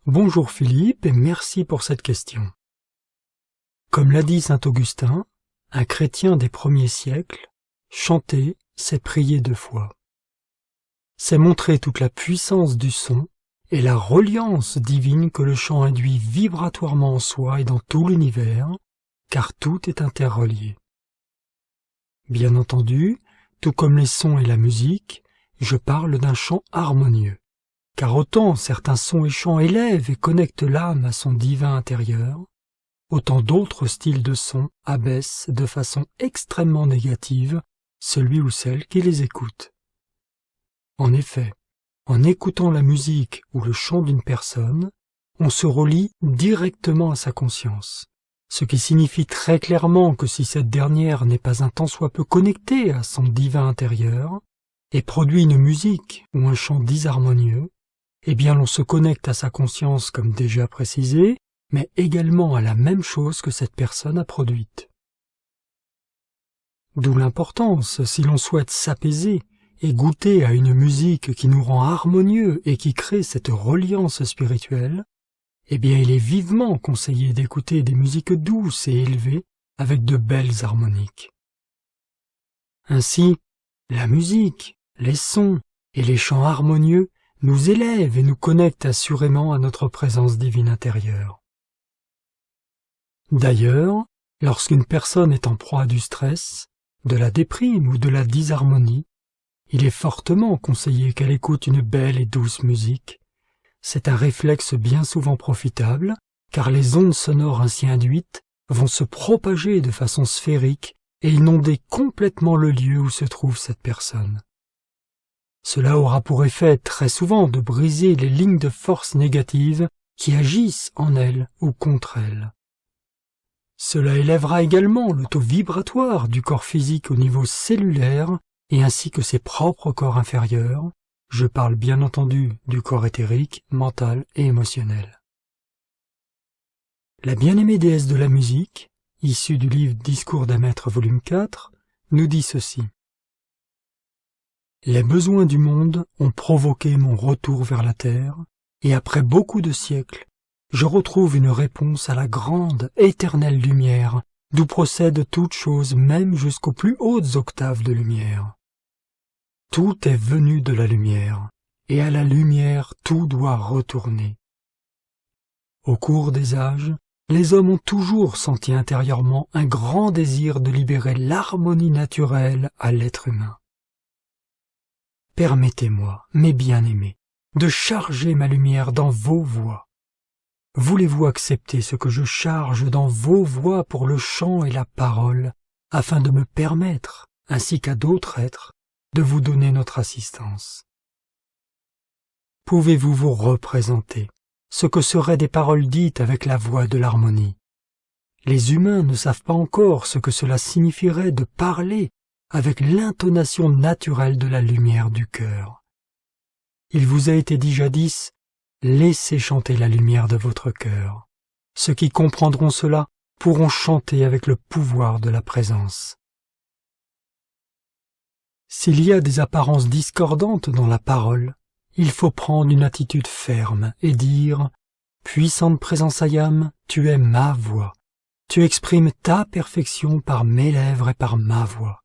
Bonjour Philippe et merci pour cette question. Comme l'a dit saint Augustin, un chrétien des premiers siècles, chanter, c'est prier de foi. C'est montrer toute la puissance du son et la reliance divine que le chant induit vibratoirement en soi et dans tout l'univers, car tout est interrelié. Bien entendu, tout comme les sons et la musique, je parle d'un chant harmonieux, car autant certains sons et chants élèvent et connectent l'âme à son divin intérieur, autant d'autres styles de sons abaissent de façon extrêmement négative celui ou celle qui les écoute. En effet, en écoutant la musique ou le chant d'une personne, on se relie directement à sa conscience, ce qui signifie très clairement que si cette dernière n'est pas un tant soit peu connectée à son divin intérieur, et produit une musique ou un chant disharmonieux, eh bien l'on se connecte à sa conscience comme déjà précisé, mais également à la même chose que cette personne a produite. D'où l'importance, si l'on souhaite s'apaiser et goûter à une musique qui nous rend harmonieux et qui crée cette reliance spirituelle, eh bien il est vivement conseillé d'écouter des musiques douces et élevées avec de belles harmoniques. Ainsi, la musique, les sons et les chants harmonieux nous élèvent et nous connectent assurément à notre présence divine intérieure. D'ailleurs, lorsqu'une personne est en proie du stress, de la déprime ou de la disharmonie, il est fortement conseillé qu'elle écoute une belle et douce musique. C'est un réflexe bien souvent profitable, car les ondes sonores ainsi induites vont se propager de façon sphérique et inonder complètement le lieu où se trouve cette personne. Cela aura pour effet très souvent de briser les lignes de force négatives qui agissent en elle ou contre elle. Cela élèvera également le taux vibratoire du corps physique au niveau cellulaire et ainsi que ses propres corps inférieurs. Je parle bien entendu du corps éthérique, mental et émotionnel. La bien-aimée déesse de la musique, issue du livre Discours d'un maître volume 4, nous dit ceci. Les besoins du monde ont provoqué mon retour vers la terre, et après beaucoup de siècles, je retrouve une réponse à la grande, éternelle lumière, d'où procède toute chose, même jusqu'aux plus hautes octaves de lumière. Tout est venu de la lumière, et à la lumière tout doit retourner. Au cours des âges, les hommes ont toujours senti intérieurement un grand désir de libérer l'harmonie naturelle à l'être humain. Permettez-moi, mes bien-aimés, de charger ma lumière dans vos voix. Voulez-vous accepter ce que je charge dans vos voix pour le chant et la parole, afin de me permettre, ainsi qu'à d'autres êtres, de vous donner notre assistance? Pouvez-vous vous représenter ce que seraient des paroles dites avec la voix de l'harmonie? Les humains ne savent pas encore ce que cela signifierait de parler avec l'intonation naturelle de la lumière du cœur. Il vous a été dit jadis, laissez chanter la lumière de votre cœur. Ceux qui comprendront cela pourront chanter avec le pouvoir de la présence. S'il y a des apparences discordantes dans la parole, il faut prendre une attitude ferme et dire « Puissante présence Ayam, tu es ma voix. Tu exprimes ta perfection par mes lèvres et par ma voix. »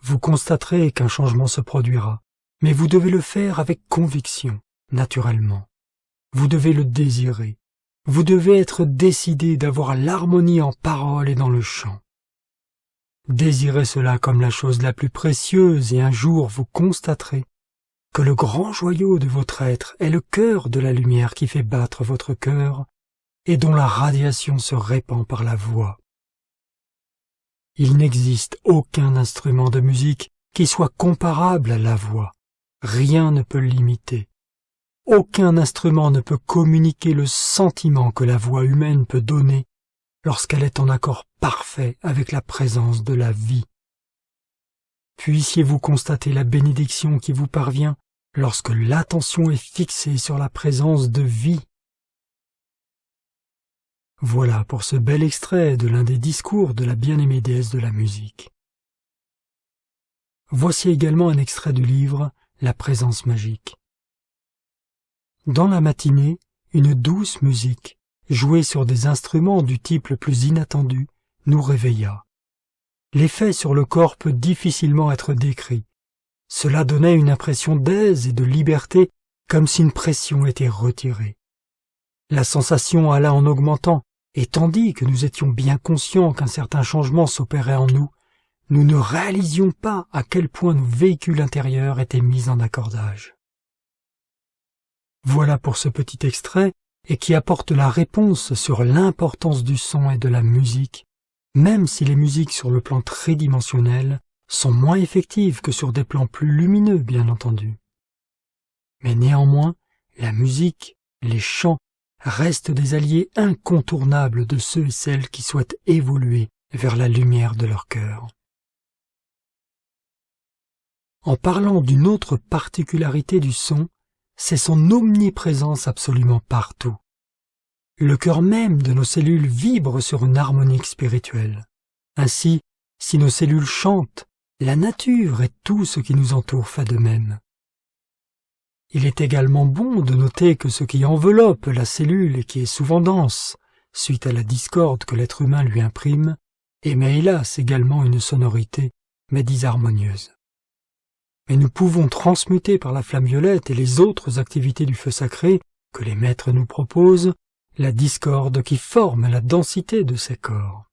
Vous constaterez qu'un changement se produira, mais vous devez le faire avec conviction. Naturellement, vous devez le désirer, vous devez être décidé d'avoir l'harmonie en parole et dans le chant. Désirez cela comme la chose la plus précieuse et un jour vous constaterez que le grand joyau de votre être est le cœur de la lumière qui fait battre votre cœur et dont la radiation se répand par la voix. Il n'existe aucun instrument de musique qui soit comparable à la voix, rien ne peut l'imiter. Aucun instrument ne peut communiquer le sentiment que la voix humaine peut donner lorsqu'elle est en accord parfait avec la présence de la vie. Puissiez-vous constater la bénédiction qui vous parvient lorsque l'attention est fixée sur la présence de vie. Voilà pour ce bel extrait de l'un des discours de la bien-aimée déesse de la musique. Voici également un extrait du livre La présence magique. Dans la matinée, une douce musique, jouée sur des instruments du type le plus inattendu, nous réveilla. L'effet sur le corps peut difficilement être décrit. Cela donnait une impression d'aise et de liberté, comme si une pression était retirée. La sensation alla en augmentant, et tandis que nous étions bien conscients qu'un certain changement s'opérait en nous, nous ne réalisions pas à quel point nos véhicules intérieurs étaient mis en accordage. Voilà pour ce petit extrait, et qui apporte la réponse sur l'importance du son et de la musique, même si les musiques sur le plan tridimensionnel sont moins effectives que sur des plans plus lumineux, bien entendu. Mais néanmoins, la musique, les chants, restent des alliés incontournables de ceux et celles qui souhaitent évoluer vers la lumière de leur cœur. En parlant d'une autre particularité du son, c'est son omniprésence absolument partout. Le cœur même de nos cellules vibre sur une harmonique spirituelle. Ainsi, si nos cellules chantent, la nature et tout ce qui nous entoure fait de même. Il est également bon de noter que ce qui enveloppe la cellule et qui est souvent dense, suite à la discorde que l'être humain lui imprime, émet hélas également une sonorité, mais disharmonieuse. Mais nous pouvons transmuter par la flamme violette et les autres activités du feu sacré que les maîtres nous proposent, la discorde qui forme la densité de ces corps.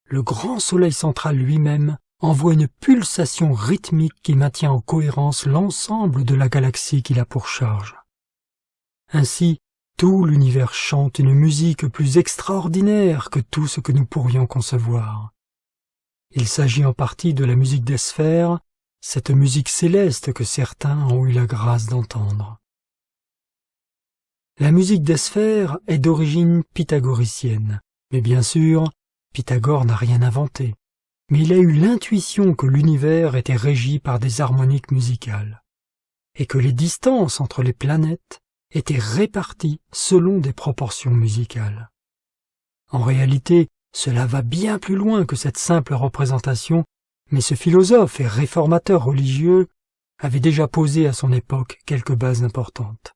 Le grand soleil central lui-même envoie une pulsation rythmique qui maintient en cohérence l'ensemble de la galaxie qu'il a pour charge. Ainsi, tout l'univers chante une musique plus extraordinaire que tout ce que nous pourrions concevoir. Il s'agit en partie de la musique des sphères, cette musique céleste que certains ont eu la grâce d'entendre. La musique des sphères est d'origine pythagoricienne, mais bien sûr, Pythagore n'a rien inventé, mais il a eu l'intuition que l'univers était régi par des harmoniques musicales, et que les distances entre les planètes étaient réparties selon des proportions musicales. En réalité, cela va bien plus loin que cette simple représentation, mais ce philosophe et réformateur religieux avait déjà posé à son époque quelques bases importantes.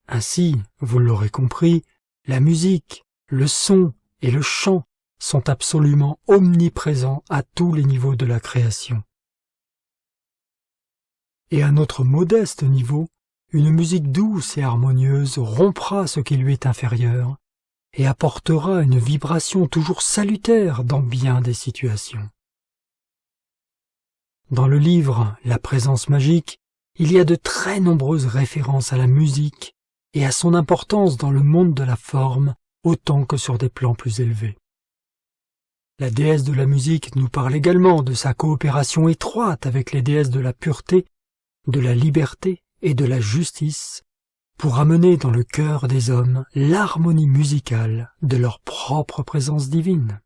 Ainsi, vous l'aurez compris, la musique, le son et le chant sont absolument omniprésents à tous les niveaux de la création. Et à notre modeste niveau, une musique douce et harmonieuse rompra ce qui lui est inférieur et apportera une vibration toujours salutaire dans bien des situations. Dans le livre « La présence magique », il y a de très nombreuses références à la musique et à son importance dans le monde de la forme autant que sur des plans plus élevés. La déesse de la musique nous parle également de sa coopération étroite avec les déesses de la pureté, de la liberté et de la justice, pour amener dans le cœur des hommes l'harmonie musicale de leur propre présence divine.